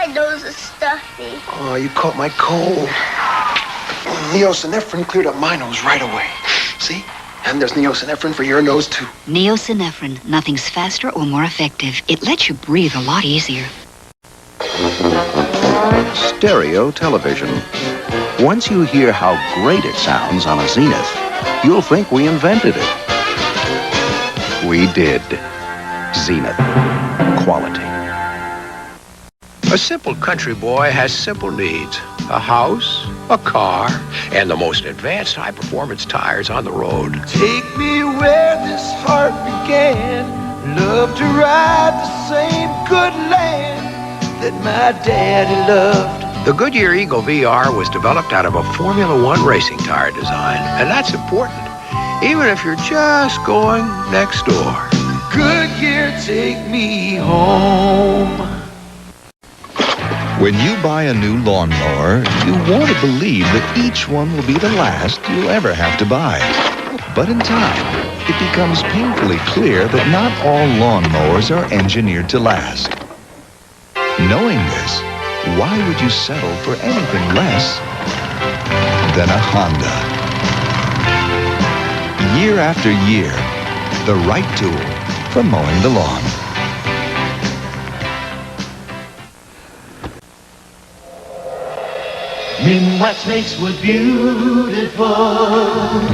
My nose is stuffy. Oh, you caught my cold. Neo-Synephrine cleared up my nose right away. See? And there's Neo-Synephrine for your nose, too. Neo-Synephrine. Nothing's faster or more effective. It lets you breathe a lot easier. Stereo television. Once you hear how great it sounds on a Zenith, you'll think we invented it. We did. Zenith. Quality. A simple country boy has simple needs. A house, a car, and the most advanced high-performance tires on the road. Take me where this heart began. Love to ride the same good land that my daddy loved. The Goodyear Eagle VR was developed out of a Formula One racing tire design, and that's important, even if you're just going next door. Goodyear, take me home. When you buy a new lawnmower, you want to believe that each one will be the last you'll ever have to buy. But in time, it becomes painfully clear that not all lawnmowers are engineered to last. Knowing this, why would you settle for anything less than a Honda? Year after year, the right tool for mowing the lawn. Minwax makes wood beautiful.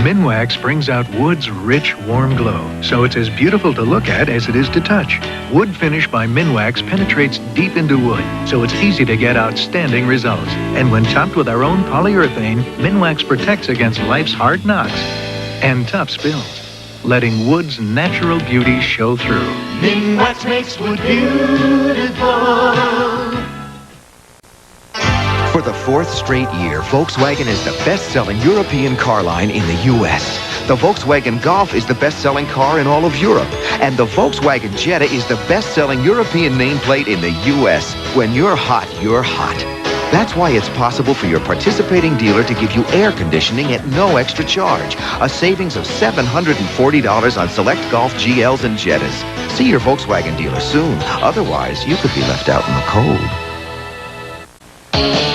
Minwax brings out wood's rich, warm glow, so it's as beautiful to look at as it is to touch. Wood finish by Minwax penetrates deep into wood, so it's easy to get outstanding results. And when topped with our own polyurethane, Minwax protects against life's hard knocks and tough spills, letting wood's natural beauty show through. Minwax makes wood beautiful. For the fourth straight year, Volkswagen is the best-selling European car line in the U.S. The Volkswagen Golf is the best-selling car in all of Europe. And the Volkswagen Jetta is the best-selling European nameplate in the U.S. When you're hot, you're hot. That's why it's possible for your participating dealer to give you air conditioning at no extra charge. A savings of $740 on select Golf GLs and Jettas. See your Volkswagen dealer soon. Otherwise, you could be left out in the cold.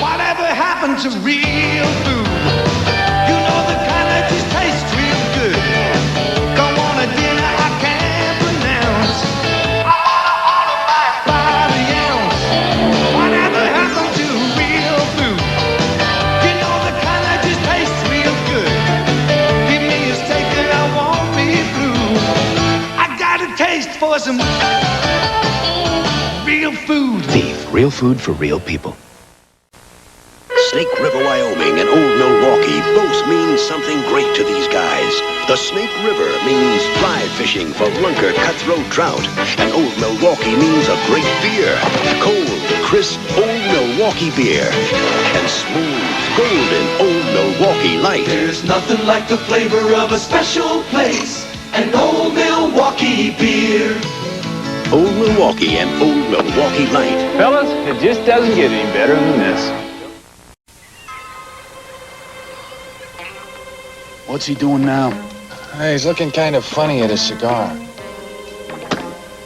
Whatever happened to real food? You know the kind that just tastes real good. Go on a dinner I can't pronounce. I wanna order my by the ounce. Whatever happened to real food? You know the kind that just tastes real good. Give me a steak and I want me through. I got a taste for some real food. Thief, real food for real people. Snake River, Wyoming and Old Milwaukee both mean something great to these guys. The Snake River means fly fishing for lunker cutthroat trout. And Old Milwaukee means a great beer. Cold, crisp Old Milwaukee beer. And smooth, golden Old Milwaukee Light. There's nothing like the flavor of a special place. An Old Milwaukee beer. Old Milwaukee and Old Milwaukee Light. Fellas, it just doesn't get any better than this. What's he doing now? He's looking kind of funny at his cigar.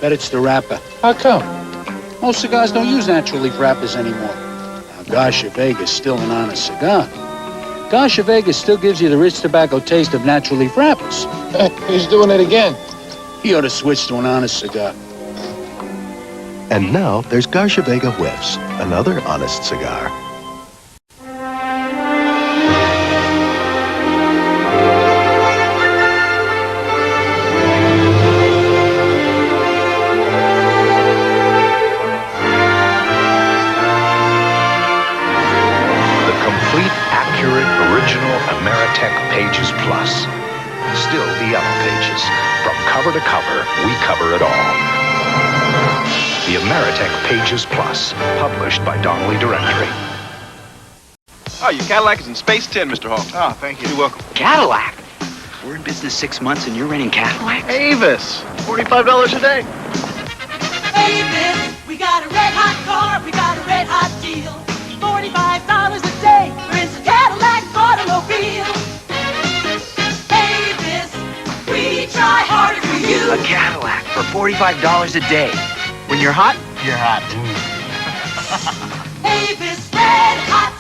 Bet it's the wrapper. How come? Most cigars don't use natural leaf wrappers anymore. Now, Garcia Vega's still an honest cigar. Garcia Vega still gives you the rich tobacco taste of natural leaf wrappers. He's doing it again. He ought to switch to an honest cigar. And now there's Garcia Vega Whiffs, another honest cigar. Ameritech Pages Plus. Still the yellow pages. From cover to cover, we cover it all. The Ameritech Pages Plus, published by Donnelly Directory. Oh, your Cadillac is in space 10, Mr. Hall. Oh, thank you. You're welcome. Cadillac? We're in business 6 months and you're renting Cadillacs? Avis, $45 a day. Avis, we got a red hot car, we got a red hot deal. $45 a day for instant Cadillac automobile. Avis, we try harder for you. A Cadillac for $45 a day. When you're hot, you're hot. Avis red hot.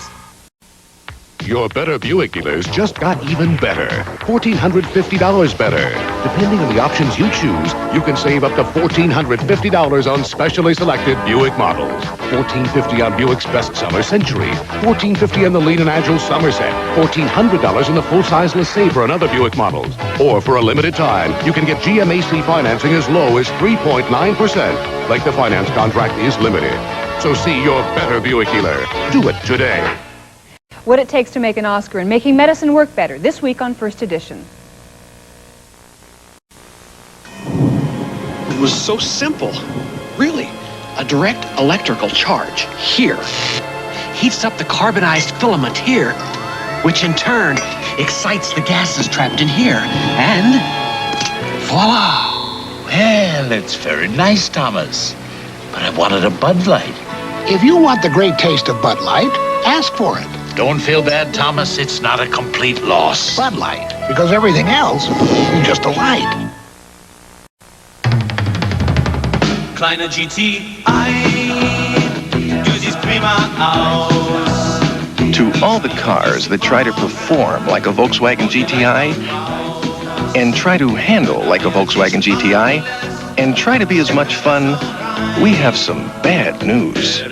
Your better Buick dealers just got even better. $1,450 better. Depending on the options you choose, you can save up to $1,450 on specially selected Buick models. $1,450 on Buick's Bestseller Century. $1,450 on the Lean and Agile Somerset. $1,400 on the full-size LeSabre and other Buick models. Or for a limited time, you can get GMAC financing as low as 3.9%. Like the finance contract is limited. So see your better Buick dealer. Do it today. What it takes to make an Oscar and making medicine work better, this week on First Edition. It was so simple. Really, a direct electrical charge here heats up the carbonized filament here, which in turn excites the gases trapped in here, and voila! Well, it's very nice, Thomas, but I wanted a Bud Light. If you want the great taste of Bud Light, ask for it. Don't feel bad, Thomas. It's not a complete loss. Bud Light, because everything else is just a light. Kleiner GTI, du siehst prima aus. To all the cars that try to perform like a Volkswagen GTI, and try to handle like a Volkswagen GTI, and try to be as much fun, we have some bad news.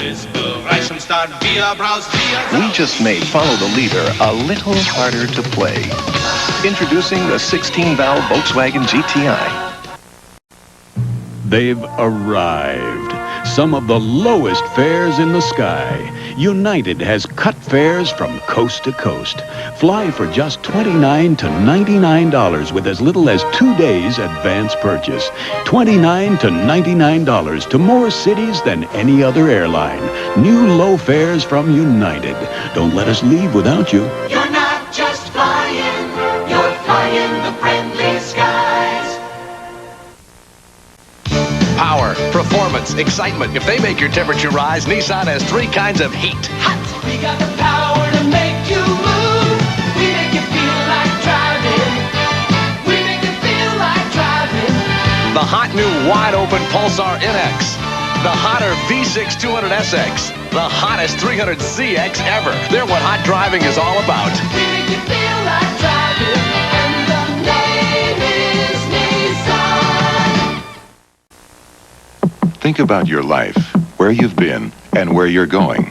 We just made Follow the Leader a little harder to play. Introducing the 16-valve Volkswagen GTI. They've arrived. Some of the lowest fares in the sky. United has cut fares from coast to coast. Fly for just $29 to $99 with as little as 2 days advance purchase. $29 to $99 to more cities than any other airline. New low fares from United. Don't let us leave without you. You're not just flying, you're flying the friendly skies. Power, performance, excitement. If they make your temperature rise, Nissan has 3 kinds of heat. Hot! We got the power to make you move. We make you feel like driving. We make you feel like driving. The hot new wide-open Pulsar NX. The hotter V6 200SX. The hottest 300ZX ever. They're what hot driving is all about. We make you feel like driving. And the name is Nissan. Think about your life, where you've been, and where you're going.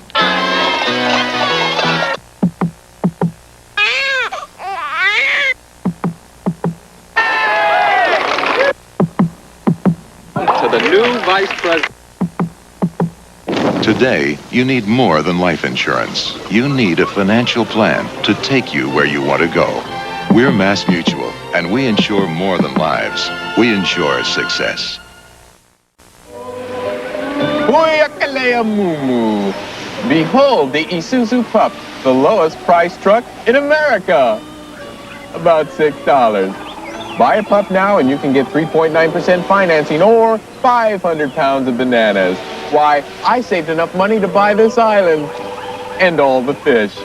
To the new Vice President. Today, you need more than life insurance. You need a financial plan to take you where you want to go. We're Mass Mutual, and we insure more than lives. We insure success. Mumu. Behold the Isuzu Pup, the lowest priced truck in America. About $6. Buy a pup now and you can get 3.9% financing or 500 pounds of bananas. Why, I saved enough money to buy this island and all the fish.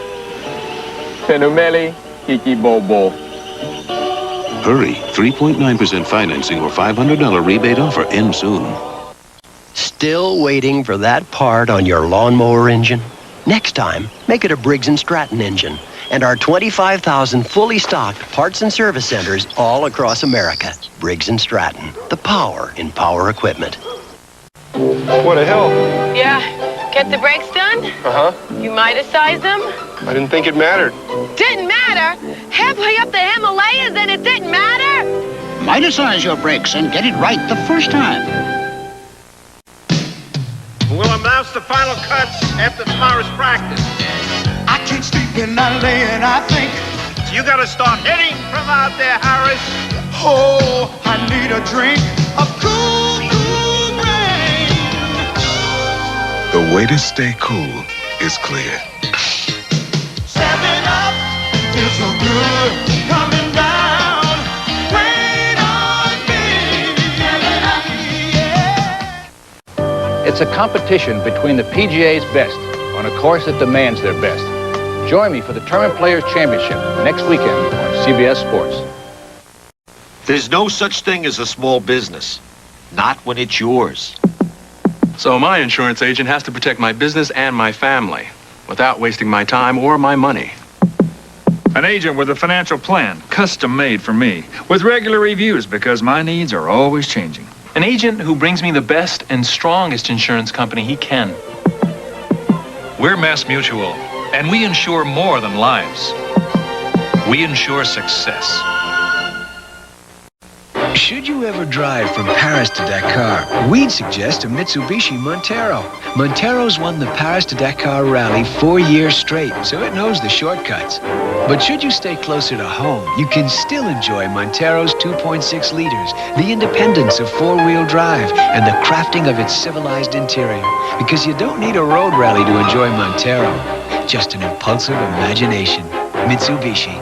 Penumeli, Kiki Bobo. Hurry, 3.9% financing or $500 rebate offer ends soon. Still waiting for that part on your lawnmower engine? Next time, make it a Briggs & Stratton engine and our 25,000 fully stocked parts and service centers all across America. Briggs & Stratton, the power in power equipment. What the hell? Yeah, get the brakes done? Uh-huh. You Midas sized them? I didn't think it mattered. Didn't matter? Halfway up the Himalayas and it didn't matter? Midas-size your brakes and get it right the first time. We'll announce the final cuts after tomorrow's practice. I can't sleep in LA and I think You gotta start hitting from out there, Harris. Oh, I need a drink of cool, cool rain. The way to stay cool is clear. 7-Up is so good coming down. Rain on me. 7-Up, yeah. It's a competition between the PGA's best on a course that demands their best. Join me for the Tournament Players Championship next weekend on CBS Sports. There's no such thing as a small business. Not when it's yours. So my insurance agent has to protect my business and my family without wasting my time or my money. An agent with a financial plan, custom made for me, with regular reviews because my needs are always changing. An agent who brings me the best and strongest insurance company he can. We're Mass Mutual, and we insure more than lives. We insure success. Should you ever drive from Paris to Dakar, we'd suggest a Mitsubishi Montero. Montero's won the Paris to Dakar rally 4 years straight, so it knows the shortcuts. But should you stay closer to home, you can still enjoy Montero's 2.6 liters, the independence of four-wheel drive, and the crafting of its civilized interior. Because you don't need a road rally to enjoy Montero, just an impulsive imagination. Mitsubishi.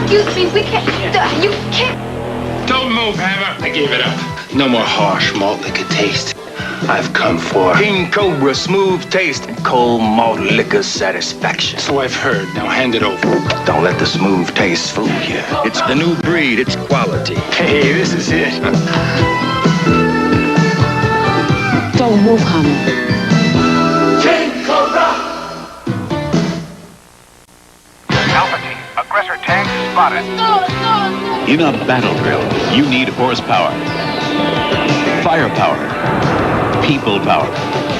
Excuse me, we can't. You can't. Don't move, Hammer. I gave it up. No more harsh malt liquor taste. I've come for King Cobra smooth taste and cold malt liquor satisfaction. So I've heard. Now hand it over. Don't let the smooth taste fool you. It's the new breed. It's quality. Hey, this is it. Don't move, Hammer. King Cobra. Aggressor tank spotted. In a battle drill, you need horsepower, firepower, people power.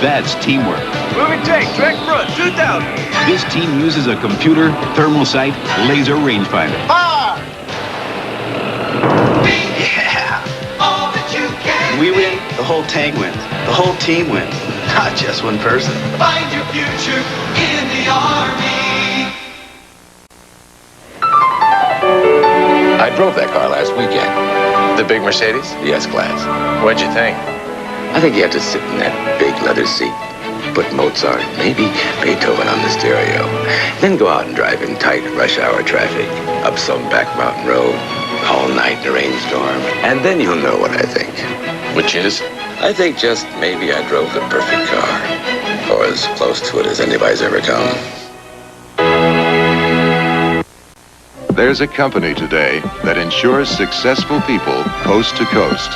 That's teamwork. Moving tank, track front, 2,000. This team uses a computer, thermal sight, laser rangefinder. Ah! Yeah. All that you can. We win, the whole tank wins. The whole team wins. Not just one person. Find your future in the Army. I drove that car last weekend. The big Mercedes, the S-Class. What'd you think? I think you have to sit in that big leather seat, put Mozart, maybe Beethoven on the stereo, then go out and drive in tight rush hour traffic, up some back mountain road, all night in a rainstorm, and then you'll know what I think. Which is? I think just maybe I drove the perfect car, or as close to it as anybody's ever come. There's a company today that insures successful people coast to coast.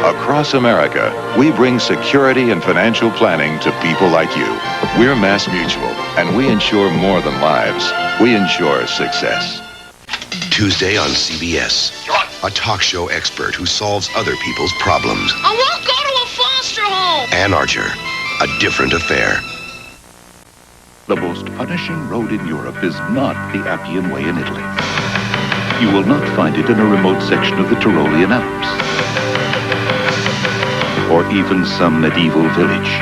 Across America, we bring security and financial planning to people like you. We're Mass Mutual, and we insure more than lives. We insure success. Tuesday on CBS. A talk show expert who solves other people's problems. I won't go to a foster home. Ann Archer, a different affair. The most punishing road in Europe is not the Appian Way in Italy. You will not find it in a remote section of the Tyrolean Alps, or even some medieval village.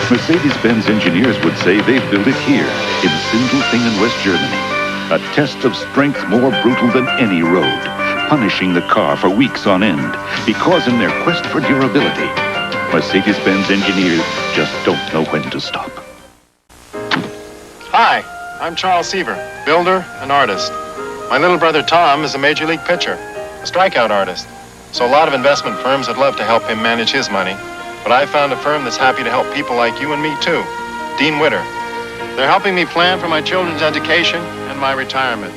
Mercedes-Benz engineers would say they've built it here, in Sindelfingen, West Germany. A test of strength more brutal than any road, punishing the car for weeks on end, because in their quest for durability, Mercedes-Benz engineers just don't know when to stop. Hi, I'm Charles Seaver, builder and artist. My little brother Tom is a major league pitcher, a strikeout artist. So a lot of investment firms would love to help him manage his money, but I found a firm that's happy to help people like you and me too, Dean Witter. They're helping me plan for my children's education and my retirement.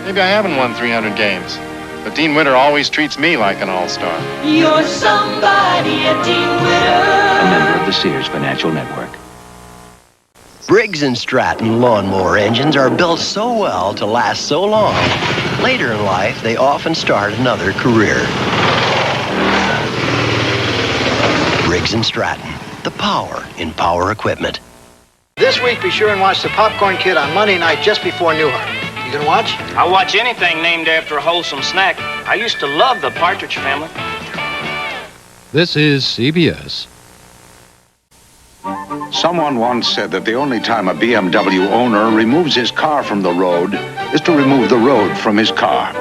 Maybe I haven't won 300 games, but Dean Witter always treats me like an all-star. You're somebody at Dean Witter. A member of the Sears Financial Network. Briggs & Stratton lawnmower engines are built so well to last so long. Later in life, they often start another career. Briggs & Stratton, the power in power equipment. This week, be sure and watch the Popcorn Kid on Monday night just before Newhart. You gonna watch? I'll watch anything named after a wholesome snack. I used to love the Partridge Family. This is CBS. Someone once said that the only time a BMW owner removes his car from the road is to remove the road from his car.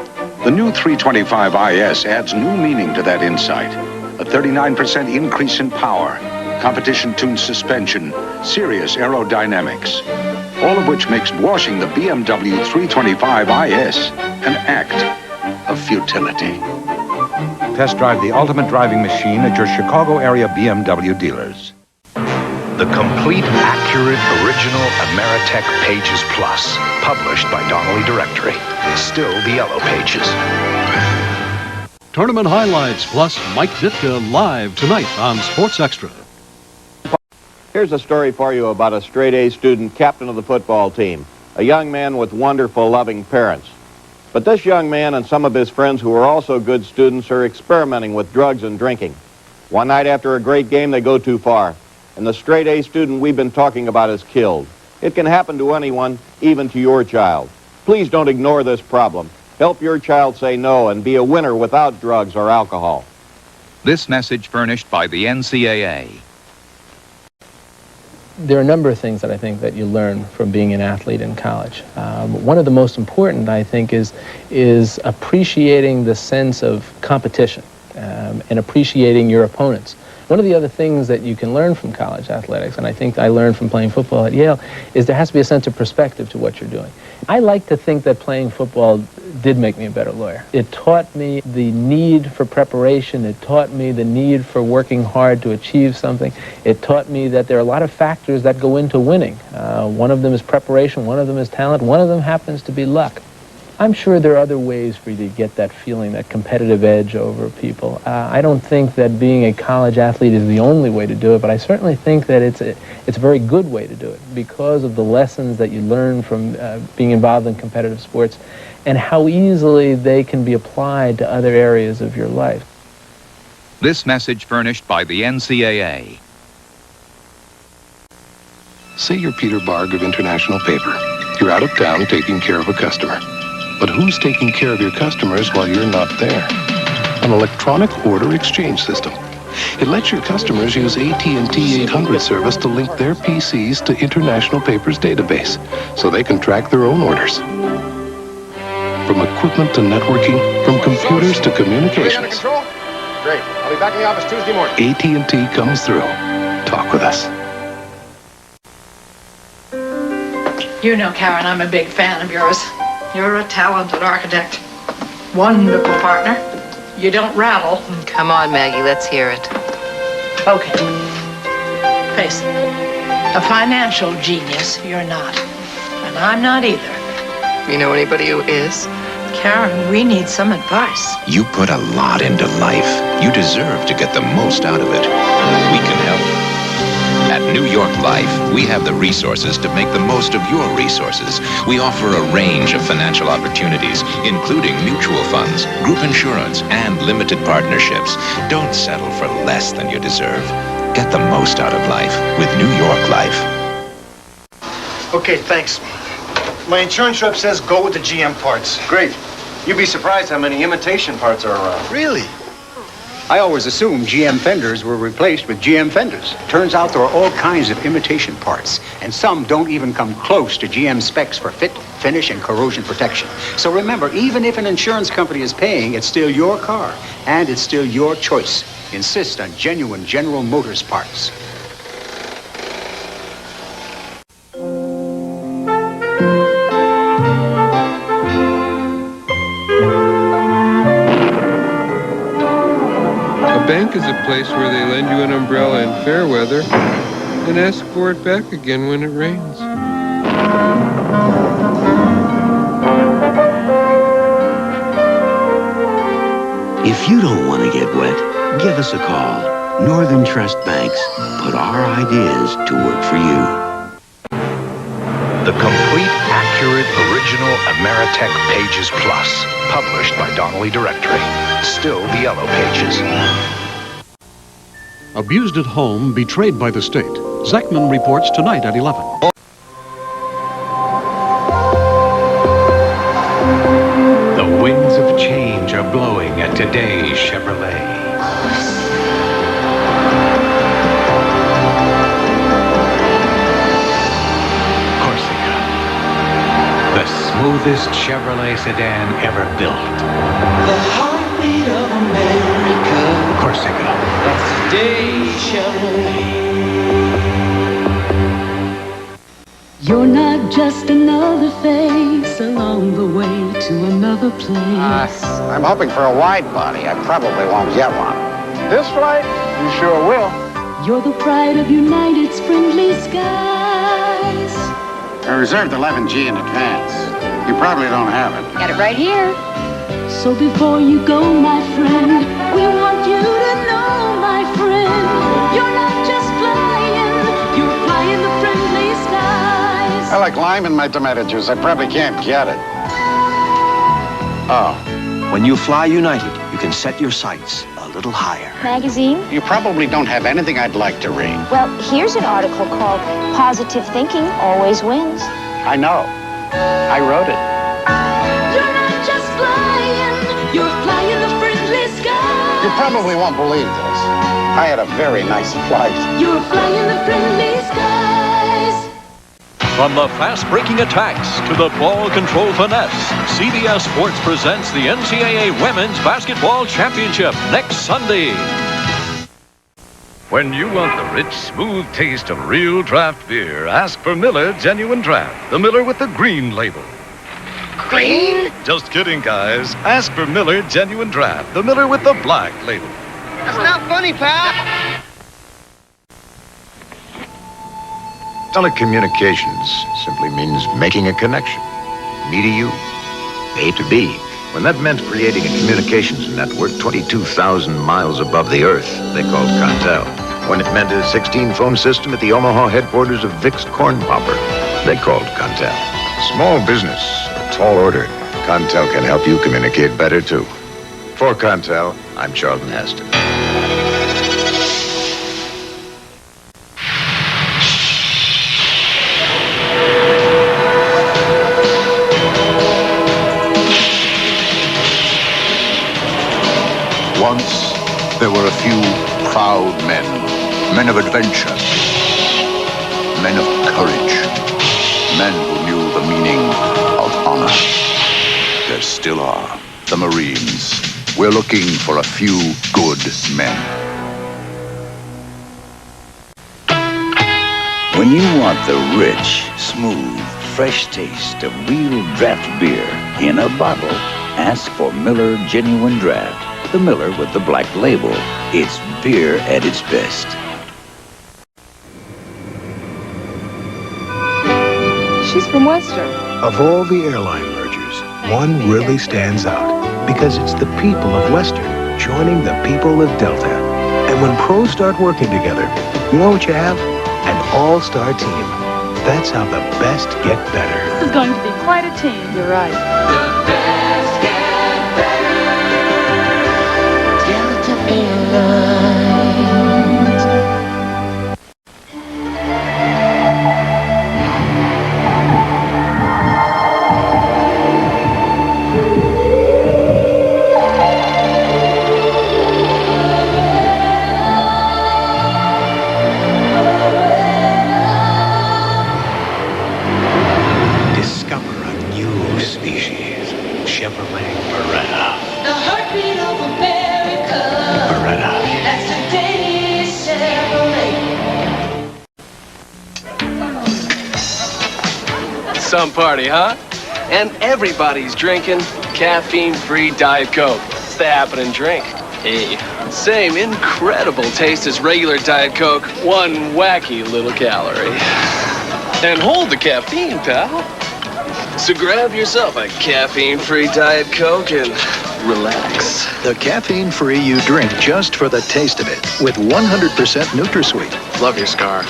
The new 325 IS adds new meaning to that insight. A 39% increase in power, competition-tuned suspension, serious aerodynamics, all of which makes washing the BMW 325 IS an act of futility. Test drive the ultimate driving machine at your Chicago area BMW dealers. The complete, accurate, original Ameritech Pages Plus, published by Donnelly Directory. Still the yellow pages. Tournament highlights plus Mike Ditka live tonight on Sports Extra. Here's a story for you about a straight-A student captain of the football team, a young man with wonderful, loving parents. But this young man and some of his friends who are also good students are experimenting with drugs and drinking. One night after a great game, they go too far, and the straight-A student we've been talking about is killed. It can happen to anyone, even to your child. Please don't ignore this problem. Help your child say no and be a winner without drugs or alcohol. This message furnished by the NCAA. There are a number of things that I think that you learn from being an athlete in college. One of the most important, I think, is appreciating the sense of competition and appreciating your opponents. One of the other things that you can learn from college athletics, and I think I learned from playing football at Yale, is there has to be a sense of perspective to what you're doing. I like to think that playing football did make me a better lawyer. It taught me the need for preparation. It taught me the need for working hard to achieve something. It taught me that there are a lot of factors that go into winning. One of them is preparation, one of them is talent, one of them happens to be luck. I'm sure there are other ways for you to get that feeling, that competitive edge over people. I don't think that being a college athlete is the only way to do it, but I certainly think that it's a very good way to do it because of the lessons that you learn from being involved in competitive sports and how easily they can be applied to other areas of your life. This message furnished by the NCAA. Say you're Peter Barg of International Paper. You're out of town taking care of a customer. But who's taking care of your customers while you're not there? An electronic order exchange system. It lets your customers use AT&T 800 service to link their PCs to International Paper's database, so they can track their own orders. From equipment to networking, from computers to communications. Great. I'll be back in the office Tuesday morning. AT&T comes through. Talk with us. You know, Karen, I'm a big fan of yours. You're a talented architect. Wonderful partner. You don't rattle. Come on, Maggie, let's hear it. Okay. Face it. A financial genius, you're not. And I'm not either. You know anybody who is? Karen, we need some advice. You put a lot into life. You deserve to get the most out of it. We can help. At New York Life, we have the resources to make the most of your resources. We offer a range of financial opportunities, including mutual funds, group insurance, and limited partnerships. Don't settle for less than you deserve. Get the most out of life with New York Life. Okay, thanks. My insurance rep says go with the GM parts. Great. You'd be surprised how many imitation parts are around. Really? I always assumed GM fenders were replaced with GM fenders. Turns out there are all kinds of imitation parts, and some don't even come close to GM specs for fit, finish, and corrosion protection. So remember, even if an insurance company is paying, it's still your car, and it's still your choice. Insist on genuine General Motors parts. Bank is a place where they lend you an umbrella in fair weather and ask for it back again when it rains. If you don't want to get wet, give us a call. Northern Trust Banks put our ideas to work for you. The complete, accurate, original Ameritech Pages Plus, published by Donnelly Directory. Still the yellow pages. Abused at home, betrayed by the state. Zekman reports tonight at 11. The winds of change are blowing at today's Chevrolet. Corsica. The smoothest Chevrolet sedan ever built. The heartbeat of America. Corsica. That's today's Chevrolet. You're not just another face along the way to another place. I'm hoping for a wide body. I probably won't get one. This flight? You sure will. You're the pride of United's friendly skies. I reserved 11G in advance. You probably don't have it. Got it right here. So before you go, my friend, we want you to know, my friend, you're not just flying, you're flying the friendly skies. I like lime in my tomato juice. I probably can't get it. Oh. When you fly United, you can set your sights a little higher. Magazine? You probably don't have anything I'd like to read. Well, here's an article called Positive Thinking Always Wins. I know. I wrote it. You're not just flying, you're flying the friendly skies. You probably won't believe this. I had a very nice flight. You're flying the friendly skies. From the fast-breaking attacks to the ball control finesse, CBS Sports presents the NCAA Women's Basketball Championship next Sunday. When you want the rich, smooth taste of real draft beer, ask for Miller Genuine Draft, the Miller with the green label. Green? Just kidding, guys. Ask for Miller Genuine Draft, the Miller with the black label. That's not funny, pal. Telecommunications simply means making a connection. Me to you, A to B. When that meant creating a communications network 22,000 miles above the Earth, they called Contel. When it meant a 16-phone system at the Omaha headquarters of Vic's Corn Popper, they called Contel. Small business, or tall order, Contel can help you communicate better, too. For Contel, I'm Charlton Heston. Once, there were a few proud men of adventure, men of courage, men who knew the meaning of honor. There still are, the Marines. We're looking for a few good men. When you want the rich, smooth, fresh taste of real draft beer in a bottle, ask for Miller Genuine Draft. The Miller with the black label. It's beer at its best. She's from Western. Of all the airline mergers, one really stands out because it's the people of Western joining the people of Delta. And when pros start working together, you know what you have? An all-star team. That's how the best get better. This is going to be quite a team. You're right. Discover a new species, Chevrolet Beretta. The heartbeat of America. Beretta. That's today's Chevrolet. Some party, huh? And everybody's drinking caffeine-free Diet Coke. It's the happening drink. Hey, same incredible taste as regular Diet Coke, one wacky little calorie. And hold the caffeine, pal. So grab yourself a caffeine-free Diet Coke and relax. The caffeine-free you drink just for the taste of it with 100% NutraSweet. Love your scarf.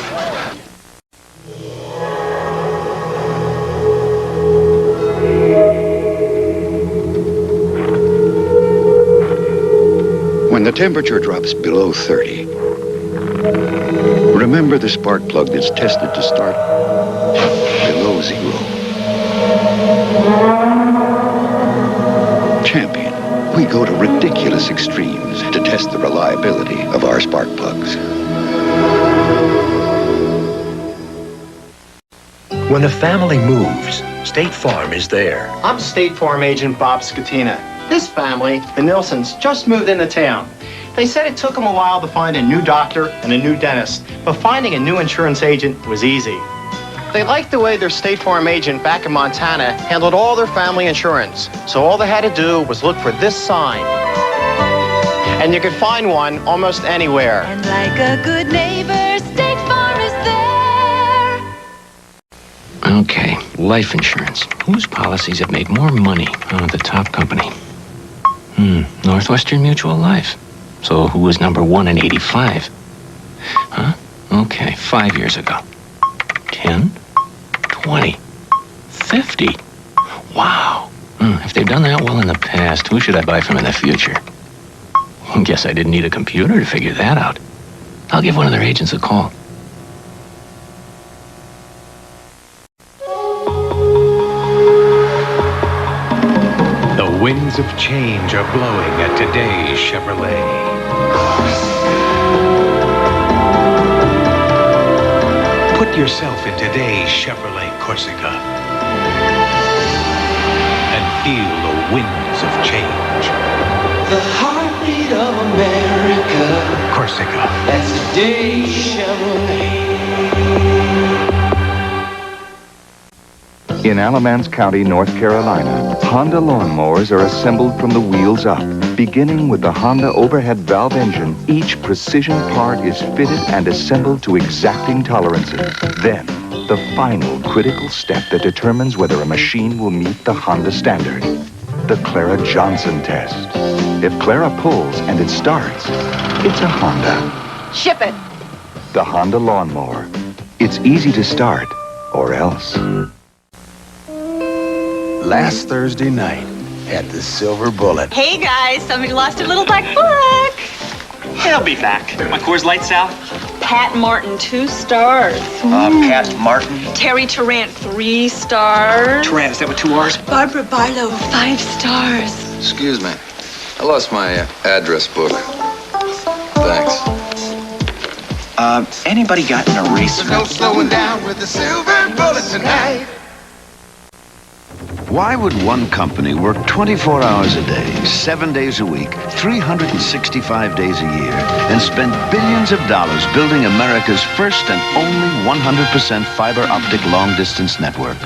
When the temperature drops below 30, remember the spark plug that's tested to start below 0. Champion, we go to ridiculous extremes to test the reliability of our spark plugs. When a family moves, State Farm is there. I'm State Farm Agent Bob Scatina. This family, the Nilsons, just moved into town. They said it took them a while to find a new doctor and a new dentist, but finding a new insurance agent was easy. They liked the way their State Farm agent back in Montana handled all their family insurance. So all they had to do was look for this sign. And you could find one almost anywhere. And like a good neighbor, State Farm is there. Okay, life insurance. Whose policies have made more money? Oh, the top company. Northwestern Mutual Life. So who was number 1 in 85? Huh? Okay, 5 years ago. 10, 20, 50. Wow. If they've done that well in the past, who should I buy from in the future? Guess I didn't need a computer to figure that out. I'll give one of their agents a call. The winds of change are blowing at today's Chevrolet. Put yourself in today's Chevrolet Corsica and feel the winds of change. The heartbeat of America. Corsica. That's today's Chevrolet. In Alamance County, North Carolina, Honda lawnmowers are assembled from the wheels up. Beginning with the Honda overhead valve engine, each precision part is fitted and assembled to exacting tolerances. Then, the final critical step that determines whether a machine will meet the Honda standard. The Clara Johnson test. If Clara pulls and it starts, it's a Honda. Ship it. The Honda lawnmower. It's easy to start, or else. Last Thursday night at the Silver Bullet. Hey guys, somebody lost a little black book. I'll be back. My Coors Light's out. Pat Martin, 2 stars. Pat Martin. Terry Tarrant, 3 stars. Tarrant, is that with 2 R's? Barbara Barlow, 5 stars. Excuse me. I lost my address book. Thanks. Anybody got an eraser? No slowing down with the Silver Bullet tonight. Why would one company work 24 hours a day, 7 days a week, 365 days a year, and spend billions of dollars building America's first and only 100% fiber optic long-distance network?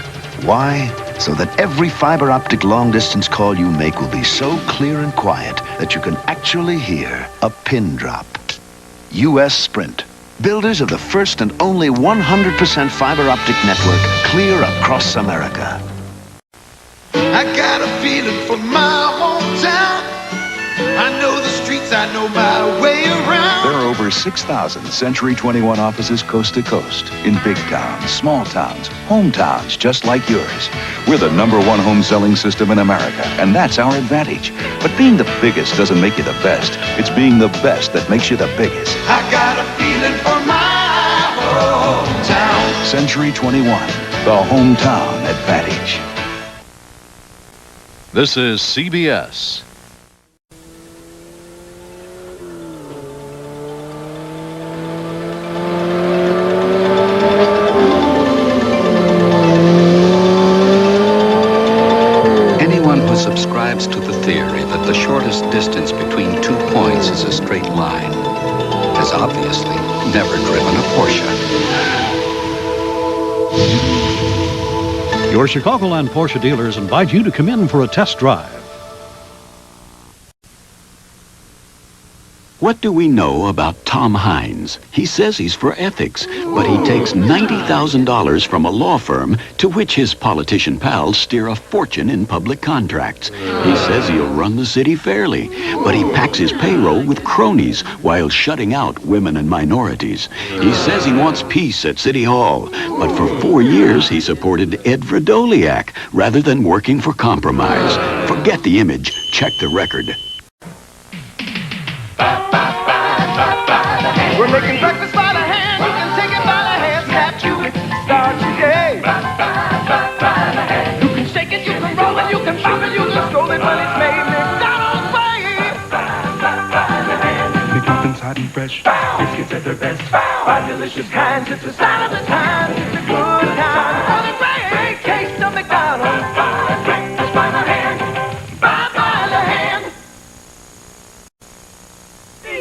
Why? So that every fiber optic long-distance call you make will be so clear and quiet that you can actually hear a pin drop. U.S. Sprint, builders of the first and only 100% fiber optic network clear across America. I got a feeling for my hometown. I know the streets, I know my way around. There are over 6,000 Century 21 offices coast to coast in big towns, small towns, hometowns just like yours. We're the #1 home selling system in America, and that's our advantage. But being the biggest doesn't make you the best. It's being the best that makes you the biggest. I got a feeling for my hometown. Century 21, the hometown advantage. This is CBS. Anyone who subscribes to the theory that the shortest distance between 2 points is a straight line has obviously never driven a Porsche. Your Chicagoland Porsche dealers invite you to come in for a test drive. What do we know about Tom Hines? He says he's for ethics, but he takes $90,000 from a law firm to which his politician pals steer a fortune in public contracts. He says he'll run the city fairly, but he packs his payroll with cronies while shutting out women and minorities. He says he wants peace at City Hall, but for 4 years he supported Ed Vrdoliak rather than working for compromise. Forget the image, check the record. We're making breakfast by the hand. You can take it by the hand. Snap to it. Start your day. You can shake it, you can roll it, you can pop it, you can stroll it, but it's made McDonald's way. McMuffins hot and fresh. Biscuits at their best. By delicious kinds, it's a sign of the times. It's a good time for the great taste of McDonald's. Breakfast by the hand. By the hand.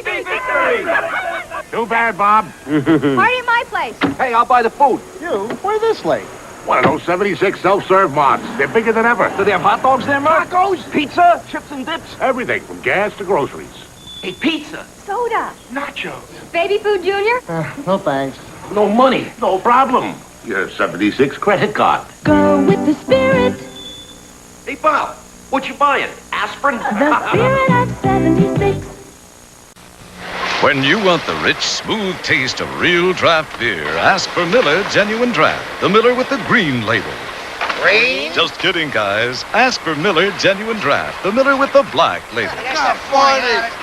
Victory! Too bad, Bob. Party at my place. Hey, I'll buy the food. You? Why this late? One of those 76 self-serve marts. They're bigger than ever. Do they have hot dogs there, Mark? Tacos, Pizza? Chips and dips? everything from gas to groceries. Hey, pizza. Soda. Nachos. Baby food, Junior? No thanks. No money, no problem. Your 76 credit card. Go with the spirit. Hey, Bob, what you buying? Aspirin? The spirit of 76. When you want the rich, smooth taste of real draft beer, ask for Miller Genuine Draft, the Miller with the green label. Green? Just kidding, guys. Ask for Miller Genuine Draft, the Miller with the black label. That's not funny.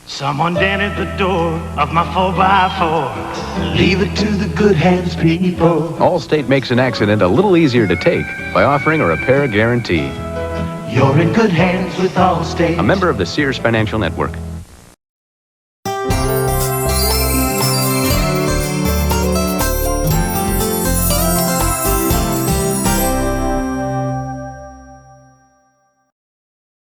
Someone dented the door of my 4x4. Leave it to the good hands, people. Allstate makes an accident a little easier to take by offering a repair guarantee. You're in good hands with Allstate. A member of the Sears Financial Network.